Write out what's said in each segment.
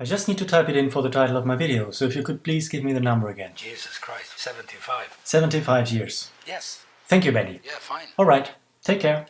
I just need to type it in for the title of my video, so if you could please give me the number again. Jesus Christ, 75. 75 years. Yes. Thank you, Benny. Yeah, fine. Alright, take care.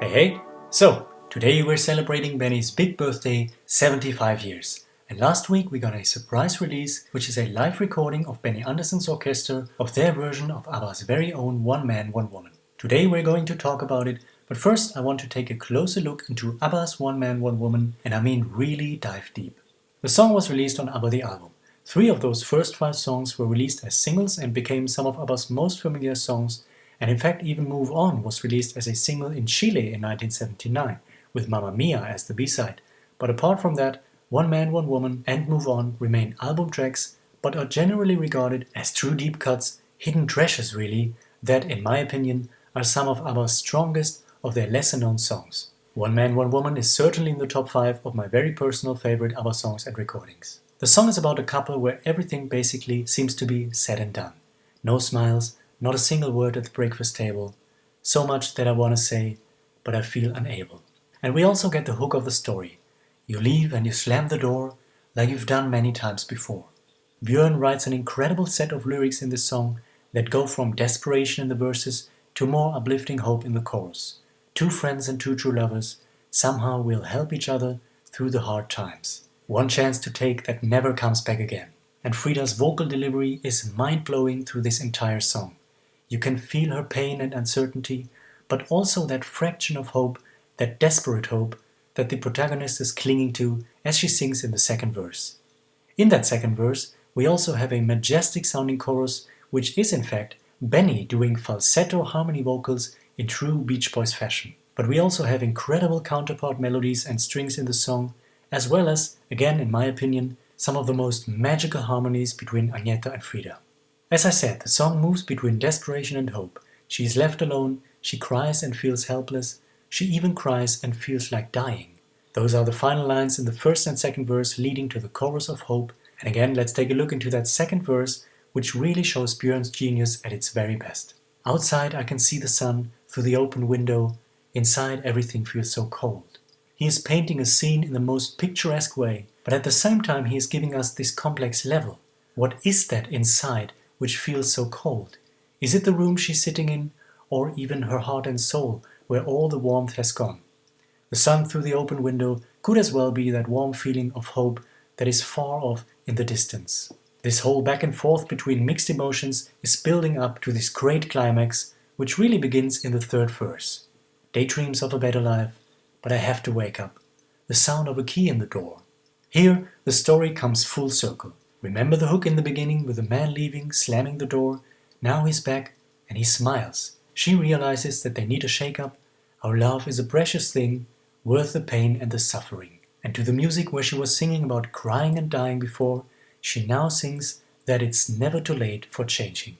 Hey! So, today we're celebrating Benny's big birthday, 75 years. And last week we got a surprise release, which is a live recording of Benny Anderssons Orkester of their version of ABBA's very own One Man, One Woman. Today we're going to talk about it, but first I want to take a closer look into ABBA's One Man, One Woman, and I mean really dive deep. The song was released on ABBA the album. 3 of those first 5 songs were released as singles and became some of ABBA's most familiar songs, and in fact even Move On was released as a single in Chile in 1979, with Mamma Mia as the B-side. But apart from that, One Man, One Woman and Move On remain album tracks, but are generally regarded as true deep cuts, hidden treasures really, that, in my opinion, are some of ABBA's strongest of their lesser-known songs. One Man, One Woman is certainly in the top 5 of my very personal favorite ABBA songs and recordings. The song is about a couple where everything basically seems to be said and done. No smiles, not a single word at the breakfast table. So much that I want to say, but I feel unable. And we also get the hook of the story. You leave and you slam the door, like you've done many times before. Björn writes an incredible set of lyrics in this song that go from desperation in the verses to more uplifting hope in the chorus. 2 friends and 2 true lovers somehow will help each other through the hard times. One chance to take that never comes back again. And Frida's vocal delivery is mind-blowing through this entire song. You can feel her pain and uncertainty, but also that fraction of hope, that desperate hope, that the protagonist is clinging to as she sings in the second verse. In that second verse, we also have a majestic sounding chorus, which is in fact Benny doing falsetto harmony vocals in true Beach Boys fashion. But we also have incredible counterpart melodies and strings in the song, as well as, again in my opinion, some of the most magical harmonies between Agneta and Frida. As I said, the song moves between desperation and hope. She is left alone, she cries and feels helpless, she even cries and feels like dying. Those are the final lines in the first and second verse leading to the chorus of hope. And again, let's take a look into that second verse, which really shows Björn's genius at its very best. Outside I can see the sun through the open window, inside everything feels so cold. He is painting a scene in the most picturesque way, but at the same time he is giving us this complex level. What is that inside which feels so cold? Is it the room she's sitting in, or even her heart and soul, where all the warmth has gone? The sun through the open window could as well be that warm feeling of hope that is far off in the distance. This whole back and forth between mixed emotions is building up to this great climax, which really begins in the third verse. Daydreams of a better life, but I have to wake up. The sound of a key in the door. Here, the story comes full circle. Remember the hook in the beginning with the man leaving, slamming the door? Now he's back and he smiles. She realizes that they need a shake-up. Our love is a precious thing, worth the pain and the suffering. And to the music where she was singing about crying and dying before, she now sings that it's never too late for changing.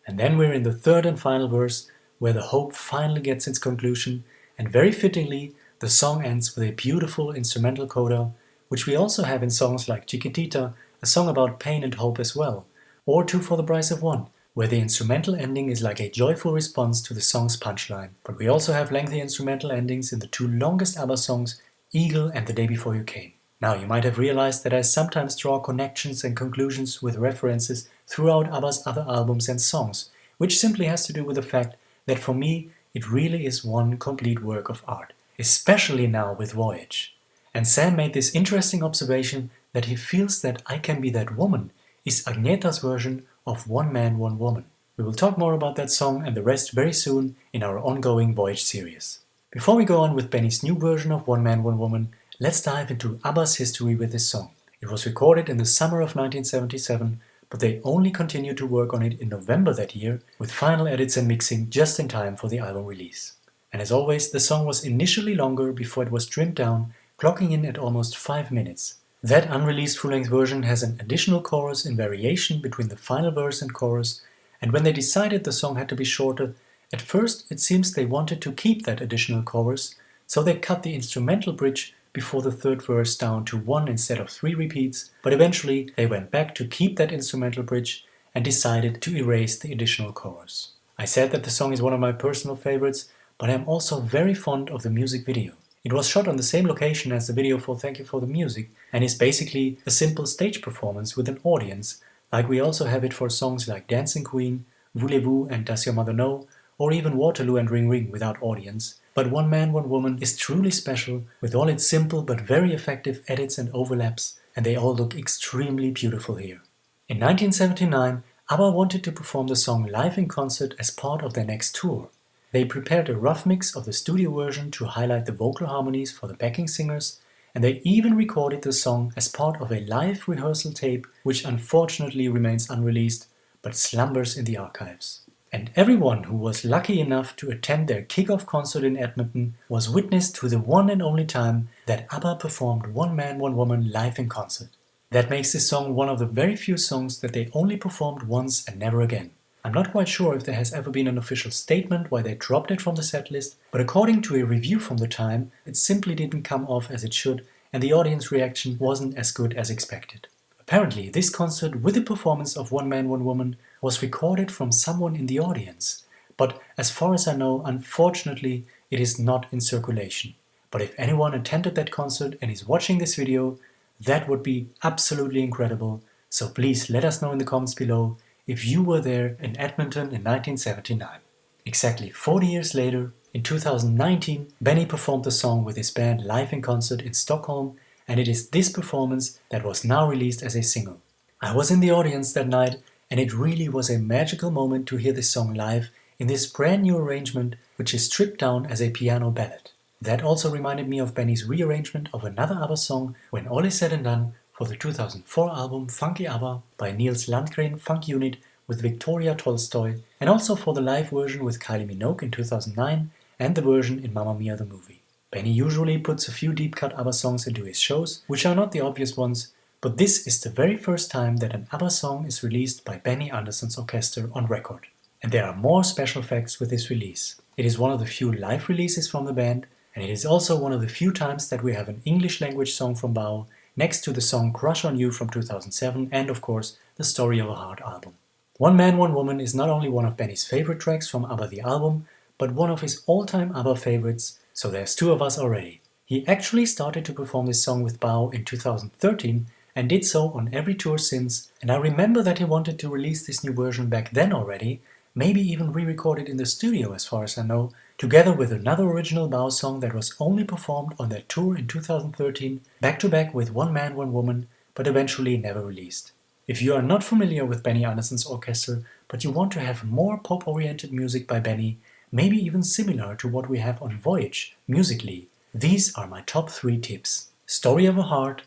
And then we're in the third and final verse, where the hope finally gets its conclusion, and very fittingly, the song ends with a beautiful instrumental coda, which we also have in songs like Chiquitita, a song about pain and hope as well, or 2 for the Price of 1, where the instrumental ending is like a joyful response to the song's punchline. But we also have lengthy instrumental endings in the 2 longest ABBA songs, Eagle and The Day Before You Came. Now, you might have realized that I sometimes draw connections and conclusions with references throughout ABBA's other albums and songs, which simply has to do with the fact that for me, it really is one complete work of art, especially now with Voyage. And Sam made this interesting observation that he feels that I Can Be That Woman is Agneta's version of One Man, One Woman. We will talk more about that song and the rest very soon in our ongoing Voyage series. Before we go on with Benny's new version of One Man, One Woman, let's dive into ABBA's history with this song. It was recorded in the summer of 1977, but they only continued to work on it in November that year, with final edits and mixing just in time for the album release. And as always, the song was initially longer before it was trimmed down, clocking in at almost 5 minutes. That unreleased full-length version has an additional chorus in variation between the final verse and chorus, and when they decided the song had to be shorter, at first it seems they wanted to keep that additional chorus, so they cut the instrumental bridge before the third verse down to 1 instead of 3 repeats, but eventually they went back to keep that instrumental bridge and decided to erase the additional chorus. I said that the song is one of my personal favorites, but I'm also very fond of the music video. It was shot on the same location as the video for Thank You for the Music and is basically a simple stage performance with an audience, like we also have it for songs like Dancing Queen, Voulez-Vous and Does Your Mother Know, or even Waterloo and Ring Ring without audience. But One Man, One Woman is truly special with all its simple but very effective edits and overlaps, and they all look extremely beautiful here. In 1979, ABBA wanted to perform the song live in concert as part of their next tour. They prepared a rough mix of the studio version to highlight the vocal harmonies for the backing singers, and they even recorded the song as part of a live rehearsal tape which unfortunately remains unreleased but slumbers in the archives. And everyone who was lucky enough to attend their kick-off concert in Edmonton was witness to the one and only time that ABBA performed One Man, One Woman live in concert. That makes this song one of the very few songs that they only performed once and never again. I'm not quite sure if there has ever been an official statement why they dropped it from the setlist, but according to a review from the time, it simply didn't come off as it should and the audience reaction wasn't as good as expected. Apparently, this concert with the performance of One Man, One Woman was recorded from someone in the audience, but as far as I know, unfortunately, it is not in circulation. But if anyone attended that concert and is watching this video, that would be absolutely incredible, so please let us know in the comments below if you were there in Edmonton in 1979. Exactly 40 years later, in 2019, Benny performed the song with his band live in concert in Stockholm, and it is this performance that was now released as a single. I was in the audience that night, and it really was a magical moment to hear this song live in this brand new arrangement which is stripped down as a piano ballad. That also reminded me of Benny's rearrangement of another ABBA song, When All Is Said and Done, for the 2004 album Funky ABBA by Niels Landgren Funk Unit with Victoria Tolstoy, and also for the live version with Kylie Minogue in 2009 and the version in Mamma Mia the Movie. Benny usually puts a few deep-cut ABBA songs into his shows, which are not the obvious ones, but this is the very first time that an ABBA song is released by Benny Anderssons Orkester on record. And there are more special facts with this release. It is one of the few live releases from the band, and it is also one of the few times that we have an English language song from BAO, next to the song Crush on You from 2007 and of course the Story of a Heart album. One Man, One Woman is not only one of Benny's favorite tracks from ABBA the album, but one of his all-time ABBA favorites, so there's two of us already. He actually started to perform this song with BAO in 2013 and did so on every tour since, and I remember that he wanted to release this new version back then already, maybe even re-record it in the studio as far as I know, together with another original BAO song that was only performed on their tour in 2013, back-to-back with One Man, One Woman, but eventually never released. If you are not familiar with Benny Anderssons Orkester, but you want to have more pop-oriented music by Benny, maybe even similar to what we have on Voyage, musically, these are my top 3 tips. Story of a Heart,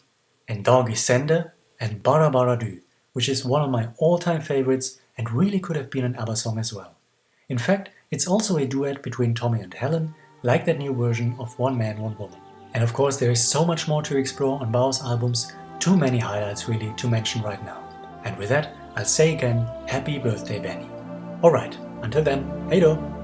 En Dag I Sende, and Bara Bara Du, which is one of my all-time favorites and really could have been an ABBA song as well. In fact, it's also a duet between Tommy and Helen, like that new version of One Man, One Woman. And of course there is so much more to explore on BAO's albums, too many highlights really to mention right now. And with that, I'll say again, happy birthday Benny. Alright, until then, hey do!